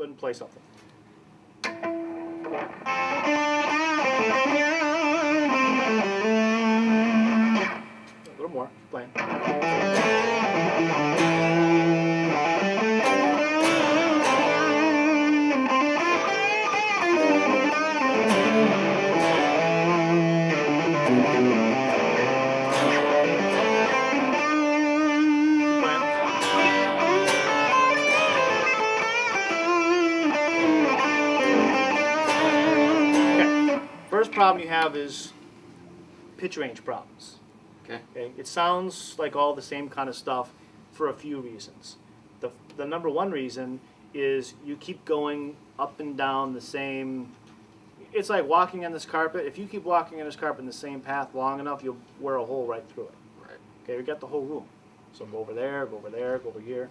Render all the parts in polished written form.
Go ahead and play something. A little more. Playing. First problem you have is pitch range problems. Okay. Okay. It sounds like all the same kind of stuff for a few reasons. The number one reason is you keep going up and down the same. It's like walking on this carpet. If you keep walking on this carpet in the same path long enough, you'll wear a hole right through it. Right. Okay, we got the whole room. So go over there, go over there, go over here.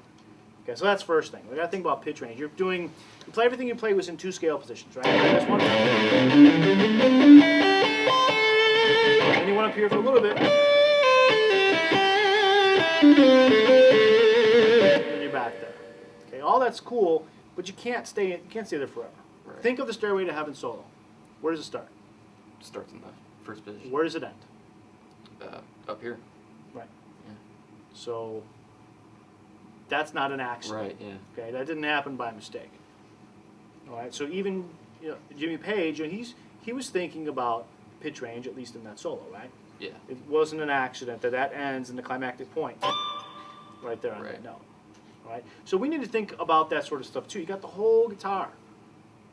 Okay, so that's first thing. We got to think about pitch range. You play everything you play was in two scale positions, right? This one. And you went up here for a little bit. And you're back there. Okay, all that's cool, but you can't stay there forever. Right. Think of the Stairway to Heaven solo. Where does it start? It starts in the first position. Where does it end? Up here. Right. Yeah. So that's not an accident. Right. Yeah. Okay, that didn't happen by mistake. All right. So even Jimmy Page, he was thinking about pitch range, at least in that solo, right? Yeah. It wasn't an accident that ends in the climactic point, right there on that note. All right. So we need to think about that sort of stuff too. You got the whole guitar.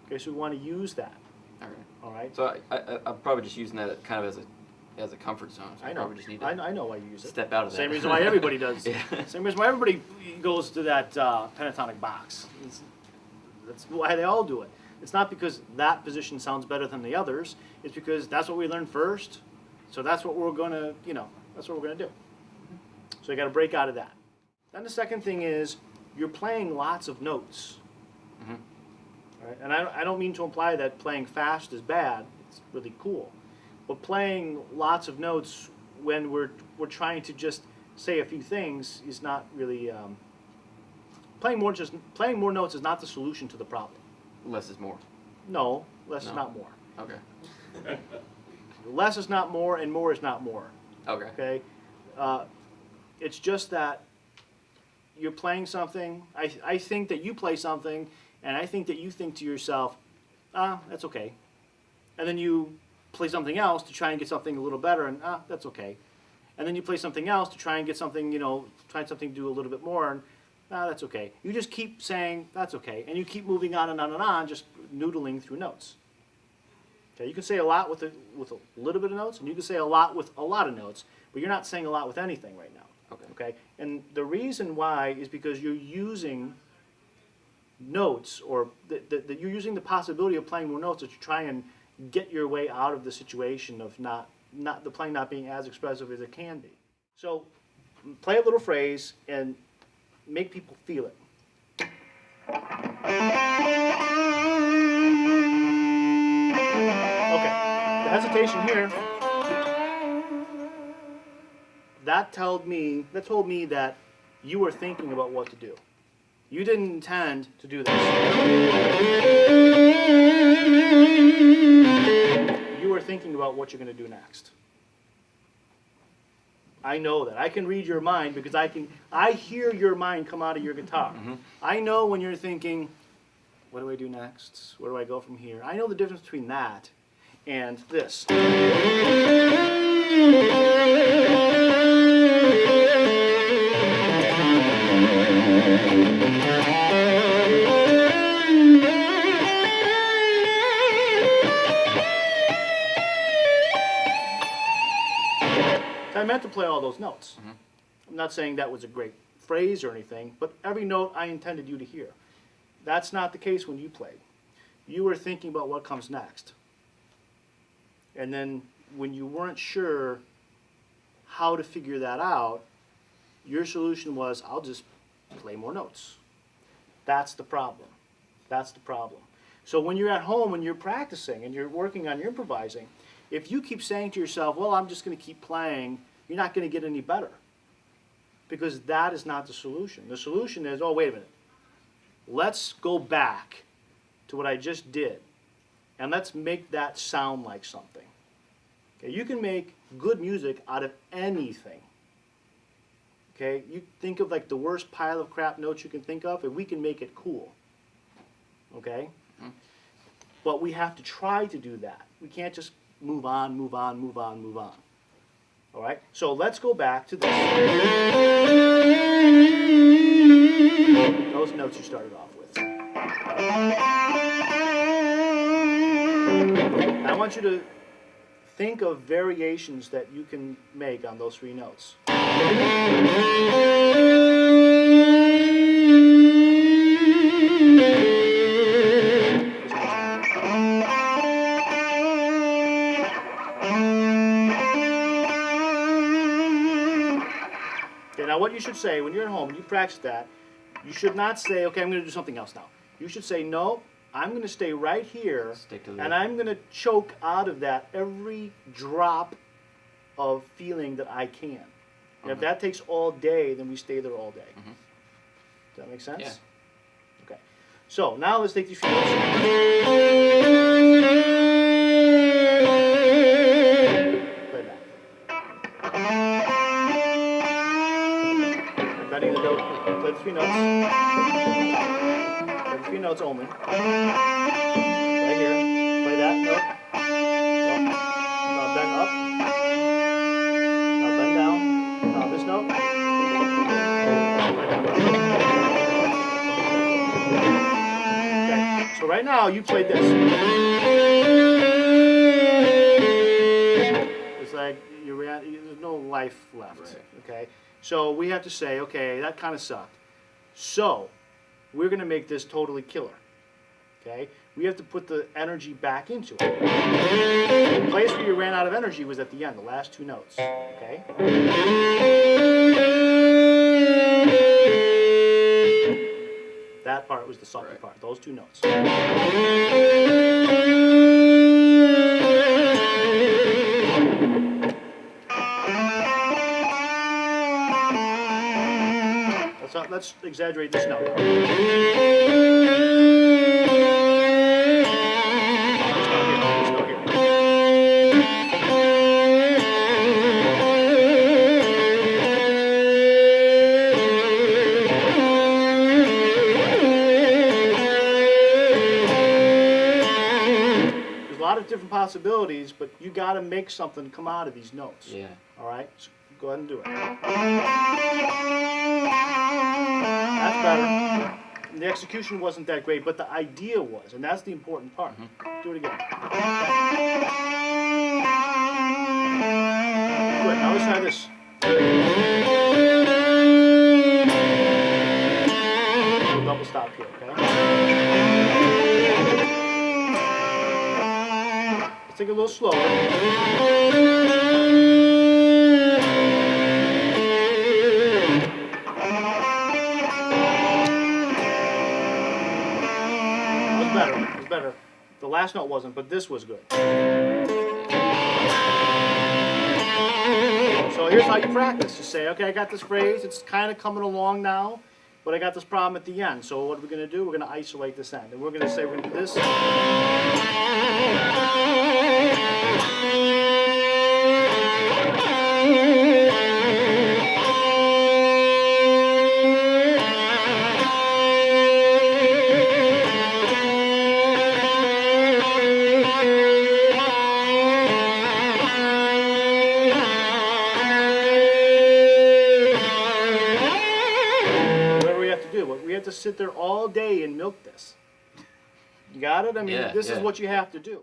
Okay, so we want to use that. All right. All right. So I'm probably just using that kind of as a comfort zone. So I know. Probably just need to I know why you use it. step out of that. Same reason why everybody does. Yeah. Same reason why everybody goes to that pentatonic box. That's why they all do it. It's not because that position sounds better than the others. It's because that's what we learned first. So that's what we're gonna, that's what we're gonna do. So you got to break out of that. Then the second thing is you're playing lots of notes. Mm-hmm. Right? And I don't mean to imply that playing fast is bad. It's really cool. But playing lots of notes when we're trying to just say a few things is not really playing more notes is not the solution to the problem. Less is more. No, less is not more. Okay. Less is not more, and more is not more. Okay. Okay. It's just that you're playing something. I think that you play something, and I think that you think to yourself, that's okay. And then you play something else to try and get something a little better, and that's okay. And then you play something else to try and get something, try something to do a little bit more, and that's okay. You just keep saying that's okay, and you keep moving on and on and on, just noodling through notes. Okay, you can say a lot with a little bit of notes, and you can say a lot with a lot of notes, but you're not saying a lot with anything right now. Okay. And the reason why is because you're using notes, or that you're using the possibility of playing more notes to try and get your way out of the situation of the playing not being as expressive as it can be. So play a little phrase and make people feel it. Okay, the hesitation here, that told me that you were thinking about what to do. You didn't intend to do this. You were thinking about what you're going to do next. I know that. I can read your mind because I hear your mind come out of your guitar. Mm-hmm. I know when you're thinking, what do I do next? Where do I go from here? I know the difference between that and this. I meant to play all those notes. Mm-hmm. I'm not saying that was a great phrase or anything, but every note I intended you to hear. That's not the case when you played. You were thinking about what comes next. And then when you weren't sure how to figure that out, your solution was, I'll just play more notes. That's the problem. That's the problem. So when you're at home and you're practicing and you're working on your improvising, if you keep saying to yourself, well, I'm just going to keep playing, you're not going to get any better. Because that is not the solution. The solution is, oh, wait a minute. Let's go back to what I just did, and let's make that sound like something. Okay, you can make good music out of anything. Okay, you think of like the worst pile of crap notes you can think of, and we can make it cool. Okay? But we have to try to do that. We can't just move on, move on, move on, move on. All right? So let's go back to this. Those notes you started off with. I want you to think of variations that you can make on those three notes. Okay, now what you should say when you're at home, when you practice that, you should not say, okay, I'm going to do something else now. You should say, no, I'm going to stay right here, and I'm going to choke out of that every drop of feeling that I can. And if that takes all day, then we stay there all day. Does that make sense? Yeah. Okay. So now let's take these few notes. Play that. Ready to go? Play the three notes. Play the three notes only. Right here. Play that note. Now bend up. Now bend down. Now this note. Okay. So right now you played this. It's like there's no life left. Right. Okay. So we have to say, okay, that kind of sucked. So we're going to make this totally killer. Okay? We have to put the energy back into it. The place where you ran out of energy was at the end, the last two notes. Okay? That part was the sucky part, those two notes. Let's exaggerate this note. This note here. There's a lot of different possibilities, but you got to make something come out of these notes. Yeah. All right? So go ahead and do it. That's better. And the execution wasn't that great, but the idea was, and that's the important part. Do it again. Good. Now let's try this. Double stop here, okay? Let's take it a little slower. Better. The last note wasn't, but this was good. So here's how you practice. You say, okay, I got this phrase. It's kind of coming along now, but I got this problem at the end. So what are we going to do? We're going to isolate this end. And we're going to say we're going to do this. We have to sit there all day and milk this. You got it? I mean, this is what you have to do.